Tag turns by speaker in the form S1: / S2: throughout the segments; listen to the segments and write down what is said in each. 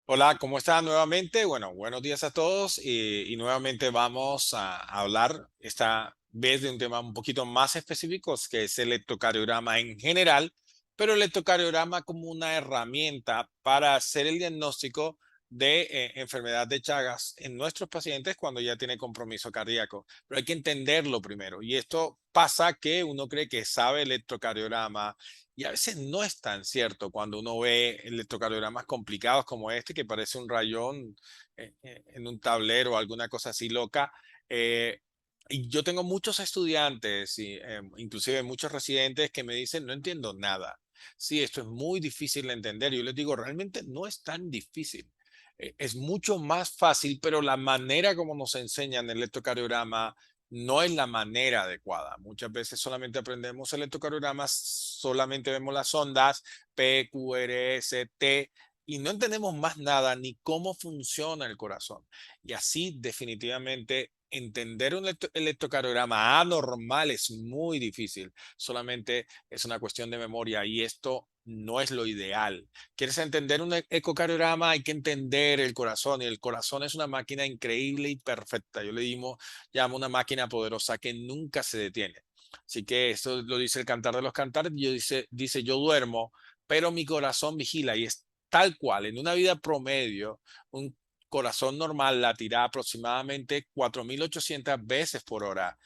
S1: Hola, ¿cómo están nuevamente? Bueno, buenos días a todos y nuevamente vamos a hablar esta vez de un tema un poquito más específico, que es el electrocardiograma en general, pero el electrocardiograma como una herramienta para hacer el diagnóstico de enfermedad de Chagas en nuestros pacientes cuando ya tiene compromiso cardíaco. Pero hay que entenderlo primero y esto pasa que uno cree que sabe electrocardiograma y a veces no es tan cierto cuando uno ve electrocardiogramas complicados como este, que parece un rayón en un tablero o alguna cosa así loca. Eh, y yo tengo muchos estudiantes y inclusive muchos residentes que me dicen, no entiendo nada. Sí, esto es muy difícil de entender. Yo les digo, realmente no es tan difícil. Es mucho más fácil, pero la manera como nos enseñan el electrocardiograma no es la manera adecuada. Muchas veces solamente aprendemos electrocardiogramas, solamente vemos las ondas P, Q, R, S, T y no entendemos más nada ni cómo funciona el corazón. Y así definitivamente entender un electrocardiograma anormal es muy difícil. Solamente es una cuestión de memoria y esto no es lo ideal. ¿Quieres entender un ecocardiograma? Hay que entender el corazón y el corazón es una máquina increíble y perfecta. Yo le digo llama una máquina poderosa que nunca se detiene. Así que esto lo dice el Cantar de los Cantares. Dice, yo duermo, pero mi corazón vigila y es tal cual. En una vida promedio, un corazón normal latirá aproximadamente 4.800 veces por hora.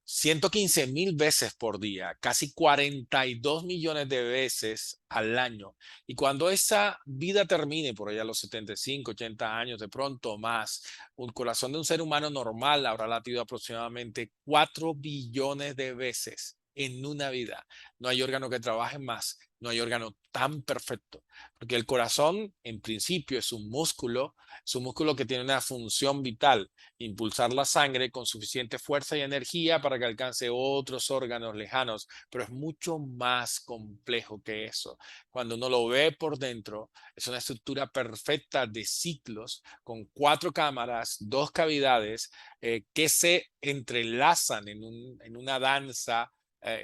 S1: 115.000 veces por día, casi 42 millones de veces al año. Y cuando esa vida termine, por allá a los 75, 80 años, de pronto más, un corazón de un ser humano normal habrá latido aproximadamente 4 billones de veces en una vida. No hay órgano que trabaje más, no hay órgano tan perfecto, porque el corazón en principio es un músculo que tiene una función vital, impulsar la sangre con suficiente fuerza y energía para que alcance otros órganos lejanos, pero es mucho más complejo que eso. Cuando uno lo ve por dentro, es una estructura perfecta de ciclos con 4 cámaras, 2 cavidades que se entrelazan en una danza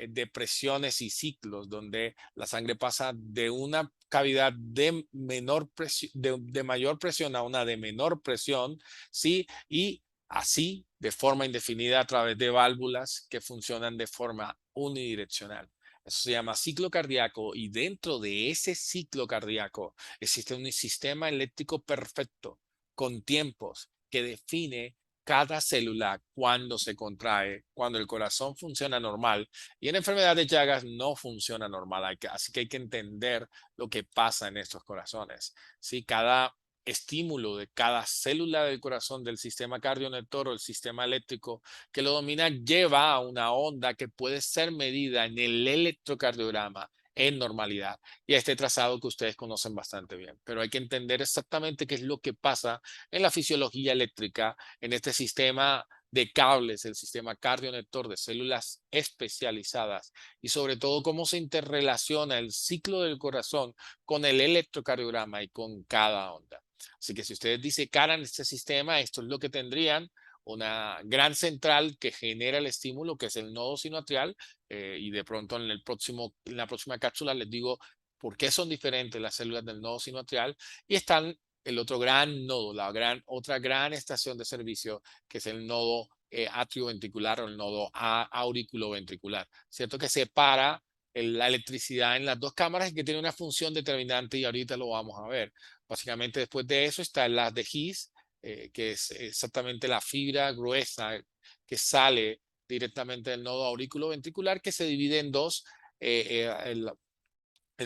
S1: de presiones y ciclos, donde la sangre pasa de una cavidad de mayor presión a una de menor presión, ¿sí? Y así de forma indefinida a través de válvulas que funcionan de forma unidireccional. Eso se llama ciclo cardíaco y dentro de ese ciclo cardíaco existe un sistema eléctrico perfecto con tiempos que define cada célula cuando se contrae, cuando el corazón funciona normal y en enfermedad de Chagas no funciona normal. Así que hay que entender lo que pasa en estos corazones. ¿Sí? Cada estímulo de cada célula del corazón del sistema cardionetor o el sistema eléctrico que lo domina lleva a una onda que puede ser medida en el electrocardiograma en normalidad y a este trazado que ustedes conocen bastante bien. Pero hay que entender exactamente qué es lo que pasa en la fisiología eléctrica, en este sistema de cables, el sistema cardionetor de células especializadas y sobre todo cómo se interrelaciona el ciclo del corazón con el electrocardiograma y con cada onda. Así que si ustedes disecaran este sistema, esto es lo que tendrían: una gran central que genera el estímulo, que es el nodo sinoatrial, y de pronto en la próxima cápsula les digo por qué son diferentes las células del nodo sinoatrial, y están el otro gran nodo, otra gran estación de servicio, que es el nodo atrioventricular o el nodo auriculoventricular, ¿cierto? Que separa la electricidad en las 2 cámaras y que tiene una función determinante y ahorita lo vamos a ver. Básicamente después de eso está las de His, que es exactamente la fibra gruesa que sale directamente del nodo auriculoventricular, que se divide en dos, el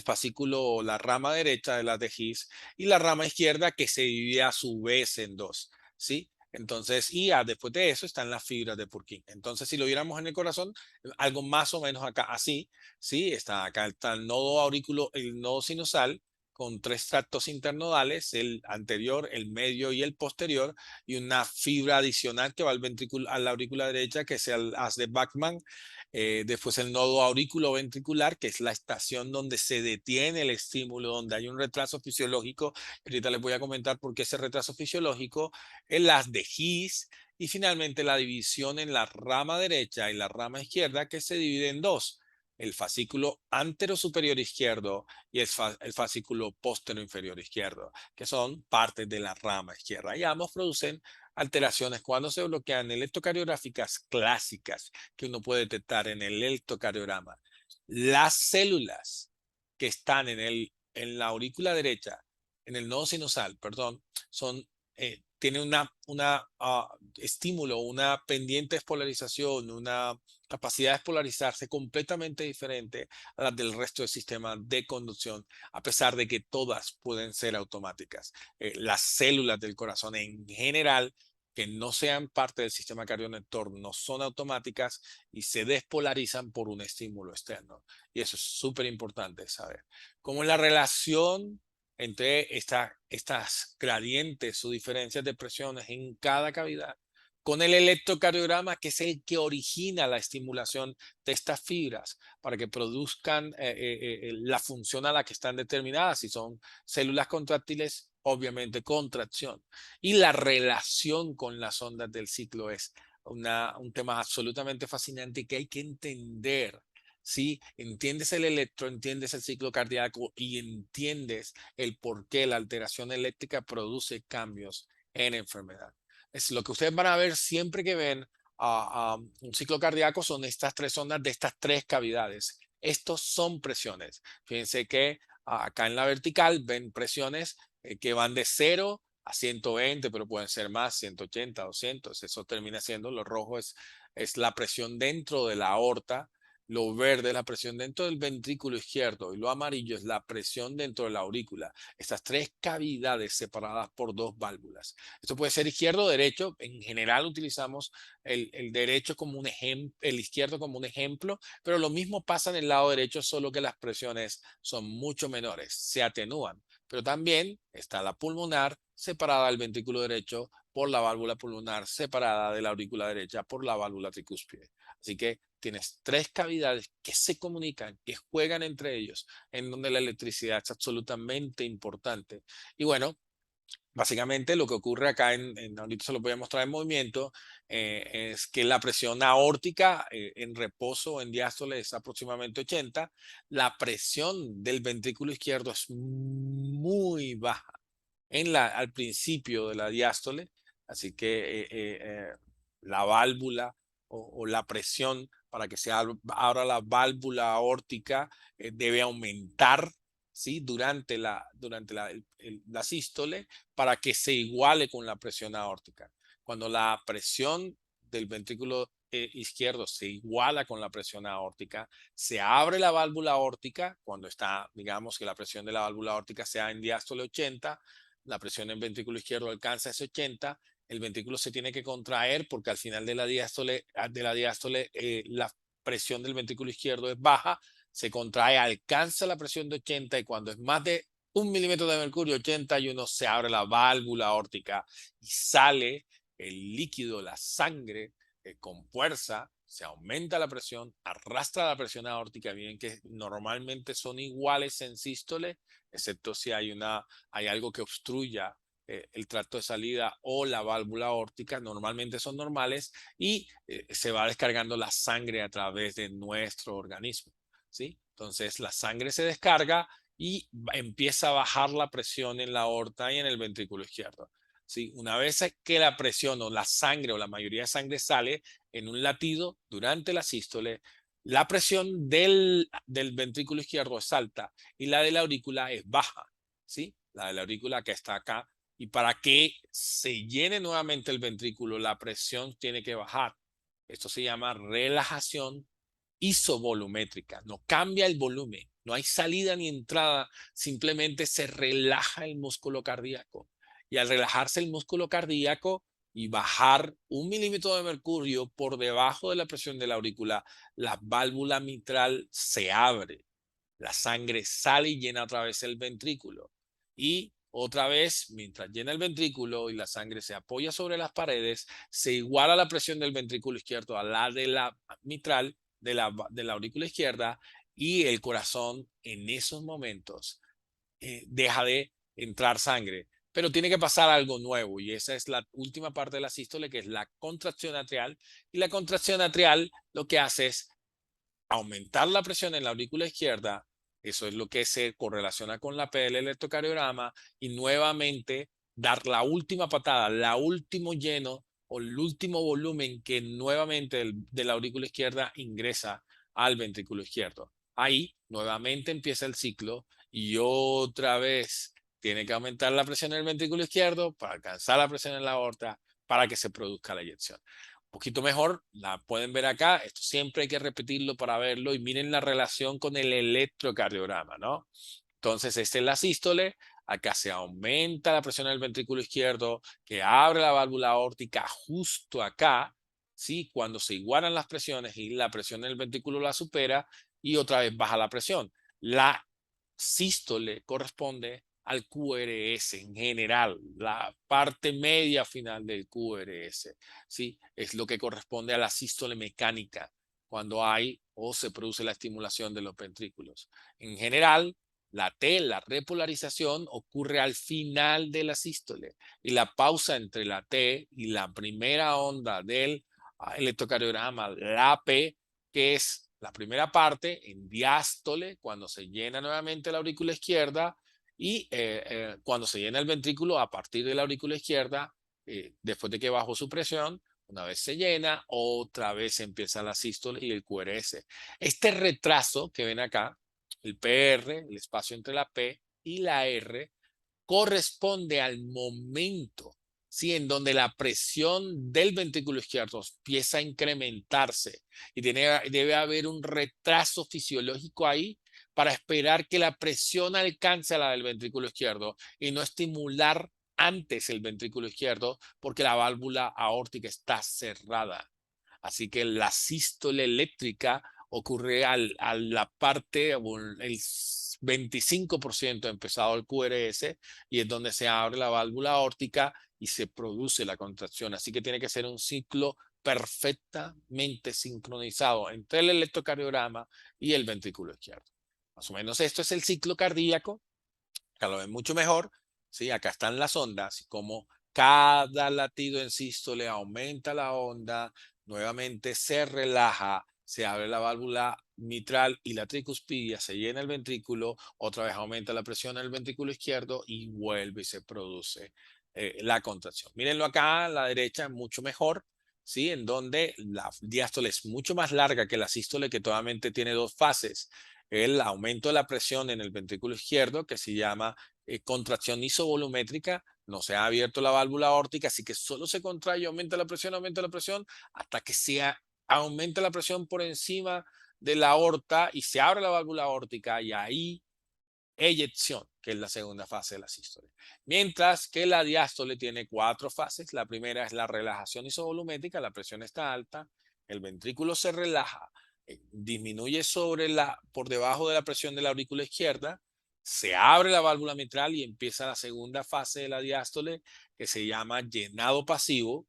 S1: fascículo, la rama derecha de las de His y la rama izquierda que se divide a su vez en dos, ¿sí? Entonces, después de eso están las fibras de Purkinje. Entonces, si lo viéramos en el corazón, algo más o menos acá, así, ¿sí? Acá está el nodo sinusal con 3 tractos internodales, el anterior, el medio y el posterior, y una fibra adicional que va a la aurícula derecha, que es el haz de Bachmann. Después el nodo auriculoventricular, que es la estación donde se detiene el estímulo, donde hay un retraso fisiológico. Ahorita les voy a comentar por qué ese retraso fisiológico. En las de His y finalmente la división en la rama derecha y la rama izquierda, que se divide en dos. el fascículo antero superior izquierdo y el fascículo póstero inferior izquierdo, que son partes de la rama izquierda. Y ambos producen alteraciones cuando se bloquean electrocardiográficas clásicas que uno puede detectar en el electrocardiograma. Las células que están en la aurícula derecha, en el nodo sinusal, perdón, tienen una estímulo, una pendiente despolarización, una capacidad de polarizarse completamente diferente a las del resto del sistema de conducción, a pesar de que todas pueden ser automáticas. Las células del corazón en general, que no sean parte del sistema cardiorentor, no son automáticas y se despolarizan por un estímulo externo. Y eso es súper importante saber. Como la relación entre estas gradientes o diferencias de presiones en cada cavidad con el electrocardiograma, que es el que origina la estimulación de estas fibras para que produzcan la función a la que están determinadas. Si son células contráctiles, obviamente contracción. Y la relación con las ondas del ciclo es un tema absolutamente fascinante que hay que entender. Si entiendes el electro, entiendes el ciclo cardíaco y entiendes el por qué la alteración eléctrica produce cambios en enfermedad. Es lo que ustedes van a ver siempre que ven un ciclo cardíaco, son estas tres ondas de estas tres cavidades. Estos son presiones. Fíjense que acá en la vertical ven presiones que van de 0 a 120, pero pueden ser más, 180, 200. Eso termina siendo, lo rojo es la presión dentro de la aorta, lo verde es la presión dentro del ventrículo izquierdo y lo amarillo es la presión dentro de la aurícula. Estas tres cavidades separadas por dos válvulas. Esto puede ser izquierdo o derecho. En general utilizamos el derecho como un ejemplo, el izquierdo como un ejemplo, pero lo mismo pasa en el lado derecho, solo que las presiones son mucho menores, se atenúan. Pero también está la pulmonar separada del ventrículo derecho por la válvula pulmonar, separada de la aurícula derecha por la válvula tricúspide. Así que tienes tres cavidades que se comunican, que juegan entre ellos, en donde la electricidad es absolutamente importante. Y bueno, básicamente lo que ocurre acá, ahorita se lo voy a mostrar en movimiento, es que la presión aórtica en reposo o en diástole es aproximadamente 80. La presión del ventrículo izquierdo es muy baja al principio de la diástole, así que la válvula o la presión para que se abra la válvula aórtica debe aumentar, ¿sí? Durante la sístole para que se iguale con la presión aórtica. Cuando la presión del ventrículo izquierdo se iguala con la presión aórtica, se abre la válvula aórtica cuando está, digamos que la presión de la válvula aórtica sea en diástole 80, la presión en ventrículo izquierdo alcanza ese 80, el ventrículo se tiene que contraer porque al final de la diástole la presión del ventrículo izquierdo es baja, se contrae, alcanza la presión de 80 y cuando es más de 1 milímetro de mercurio, 81, se abre la válvula aórtica y sale el líquido, la sangre, con fuerza, se aumenta la presión, arrastra la presión aórtica, bien que normalmente son iguales en sístole, excepto si hay algo que obstruya el tracto de salida o la válvula aórtica, normalmente son normales y se va descargando la sangre a través de nuestro organismo, ¿sí? Entonces la sangre se descarga y empieza a bajar la presión en la aorta y en el ventrículo izquierdo. ¿Sí? Una vez que la presión o la sangre o la mayoría de sangre sale en un latido durante la sístole, la presión del ventrículo izquierdo es alta y la de la aurícula es baja, ¿sí? La de la aurícula que está acá. Y para que se llene nuevamente el ventrículo, la presión tiene que bajar. Esto se llama relajación isovolumétrica. No cambia el volumen, no hay salida ni entrada, simplemente se relaja el músculo cardíaco. Y al relajarse el músculo cardíaco y bajar 1 milímetro de mercurio por debajo de la presión de la aurícula, la válvula mitral se abre, la sangre sale y llena otra vez el ventrículo. Y otra vez, mientras llena el ventrículo y la sangre se apoya sobre las paredes, se iguala la presión del ventrículo izquierdo a la de la mitral, de la aurícula izquierda, y el corazón en esos momentos deja de entrar sangre. Pero tiene que pasar algo nuevo y esa es la última parte de la sístole, que es la contracción atrial. Y la contracción atrial lo que hace es aumentar la presión en la aurícula izquierda, eso es lo que se correlaciona con la P del electrocardiograma, y nuevamente dar la última patada, la último lleno o el último volumen que nuevamente de la aurícula izquierda ingresa al ventrículo izquierdo. Ahí nuevamente empieza el ciclo y otra vez tiene que aumentar la presión en el ventrículo izquierdo para alcanzar la presión en la aorta para que se produzca la eyección. Un poquito mejor, la pueden ver acá. Esto siempre hay que repetirlo para verlo y miren la relación con el electrocardiograma, ¿no? Entonces, esta es la sístole. Acá se aumenta la presión en el ventrículo izquierdo, que abre la válvula aórtica justo acá, ¿sí? Cuando se igualan las presiones y la presión en el ventrículo la supera y otra vez baja la presión. La sístole corresponde al QRS en general, la parte media final del QRS, ¿sí? Es lo que corresponde a la sístole mecánica cuando hay o se produce la estimulación de los ventrículos. En general, la T, la repolarización, ocurre al final de la sístole y la pausa entre la T y la primera onda del electrocardiograma, la P, que es la primera parte en diástole, cuando se llena nuevamente la aurícula izquierda, y cuando se llena el ventrículo a partir de la aurícula izquierda, después de que bajó su presión, una vez se llena, otra vez empieza la sístole y el QRS. Este retraso que ven acá, el PR, el espacio entre la P y la R, corresponde al momento, ¿sí? En donde la presión del ventrículo izquierdo empieza a incrementarse y debe haber un retraso fisiológico ahí para esperar que la presión alcance a la del ventrículo izquierdo y no estimular antes el ventrículo izquierdo porque la válvula aórtica está cerrada. Así que la sístole eléctrica ocurre a la parte, el 25% empezado el QRS, y es donde se abre la válvula aórtica y se produce la contracción. Así que tiene que ser un ciclo perfectamente sincronizado entre el electrocardiograma y el ventrículo izquierdo. Más o menos esto es el ciclo cardíaco. Acá lo ven mucho mejor, ¿sí? Acá están las ondas y como cada latido en sístole aumenta la onda, nuevamente se relaja, se abre la válvula mitral y la tricuspidia, se llena el ventrículo, otra vez aumenta la presión en el ventrículo izquierdo y vuelve y se produce la contracción. Mírenlo acá a la derecha, mucho mejor, ¿sí? En donde la diástole es mucho más larga que la sístole, que solamente tiene dos fases: el aumento de la presión en el ventrículo izquierdo, que se llama contracción isovolumétrica. No se ha abierto la válvula aórtica, así que solo se contrae y aumenta la presión, hasta que aumenta la presión por encima de la aorta y se abre la válvula aórtica, y ahí eyección, que es la segunda fase de la sístole. Mientras que la diástole tiene cuatro fases. La primera es la relajación isovolumétrica, la presión está alta, el ventrículo se relaja, disminuye por debajo de la presión de la aurícula izquierda, se abre la válvula mitral y empieza la segunda fase de la diástole, que se llama llenado pasivo,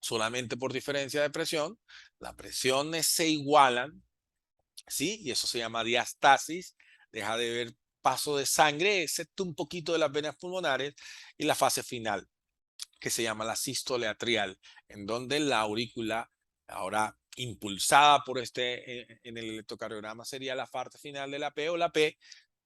S1: solamente por diferencia de presión. Las presiones se igualan, ¿sí? Y eso se llama diastasis, deja de ver paso de sangre, excepto un poquito de las venas pulmonares, y la fase final, que se llama la sístole atrial, en donde la aurícula, ahora impulsada por en el electrocardiograma sería la parte final de la P, o la P,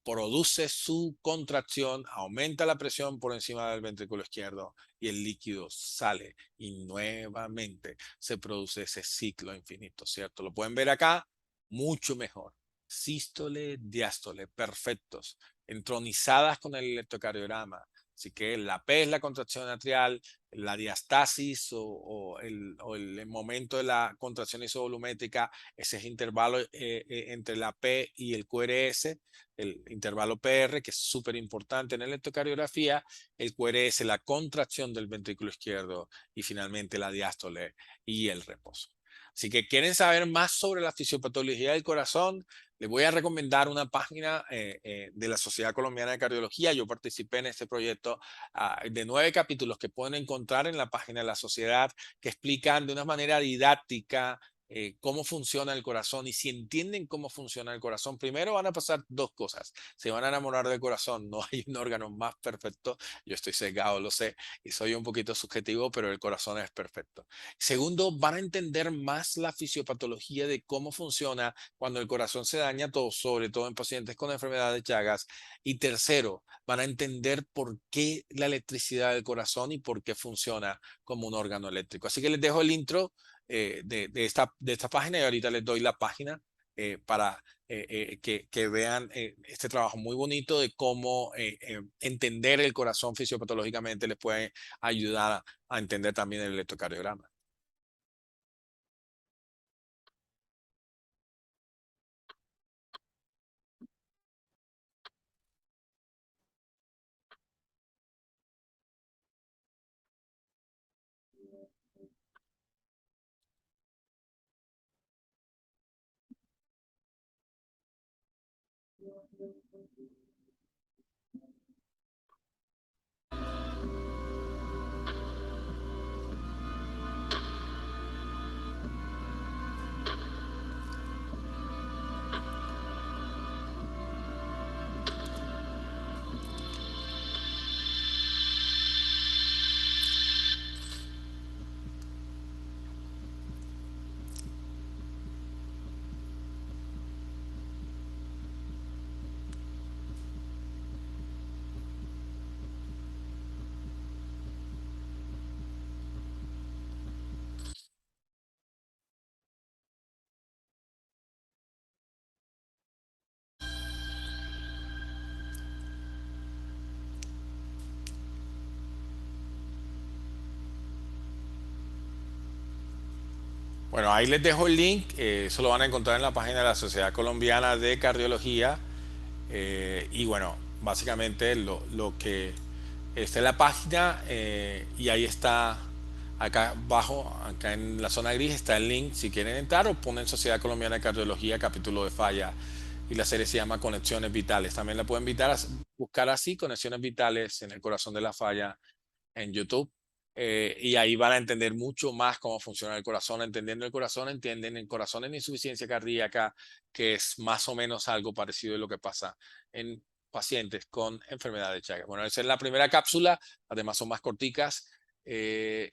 S1: produce su contracción, aumenta la presión por encima del ventrículo izquierdo y el líquido sale, y nuevamente se produce ese ciclo infinito, ¿cierto? Lo pueden ver acá mucho mejor. Sístole, diástole, perfectos, entronizadas con el electrocardiograma. Así que la P es la contracción atrial, la diastasis o el momento de la contracción isovolumétrica, ese es intervalo entre la P y el QRS, el intervalo PR, que es súper importante en la electrocardiografía, el QRS, la contracción del ventrículo izquierdo, y finalmente la diástole y el reposo. Así que quieren saber más sobre la fisiopatología del corazón, les voy a recomendar una página de la Sociedad Colombiana de Cardiología. Yo participé en este proyecto de 9 capítulos que pueden encontrar en la página de la sociedad, que explican de una manera didáctica cómo funciona el corazón y si entienden cómo funciona el corazón, primero van a pasar dos cosas. Se van a enamorar del corazón. No hay un órgano más perfecto. Yo estoy sesgado, lo sé, y soy un poquito subjetivo, pero el corazón es perfecto. Segundo, van a entender más la fisiopatología de cómo funciona cuando el corazón se daña, todo, sobre todo en pacientes con enfermedades de Chagas. Y tercero, van a entender por qué la electricidad del corazón y por qué funciona como un órgano eléctrico. Así que les dejo el intro de esta página y ahorita les doy la página para que vean este trabajo muy bonito de cómo entender el corazón fisiopatológicamente les puede ayudar a entender también el electrocardiograma. Bueno, ahí les dejo el link, eso lo van a encontrar en la página de la Sociedad Colombiana de Cardiología. Y bueno, básicamente lo que está en la página y ahí está, acá abajo, acá en la zona gris está el link si quieren entrar o ponen Sociedad Colombiana de Cardiología, capítulo de falla y la serie se llama Conexiones Vitales. También la pueden buscar así, Conexiones Vitales en el corazón de la falla en YouTube. Y ahí van a entender mucho más cómo funciona el corazón. Entendiendo el corazón, entienden el corazón en insuficiencia cardíaca, que es más o menos algo parecido a lo que pasa en pacientes con enfermedad de Chagas. Bueno, esa es la primera cápsula, además son más corticas. En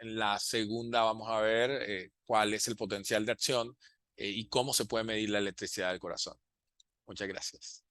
S1: la segunda vamos a ver cuál es el potencial de acción y cómo se puede medir la electricidad del corazón. Muchas gracias.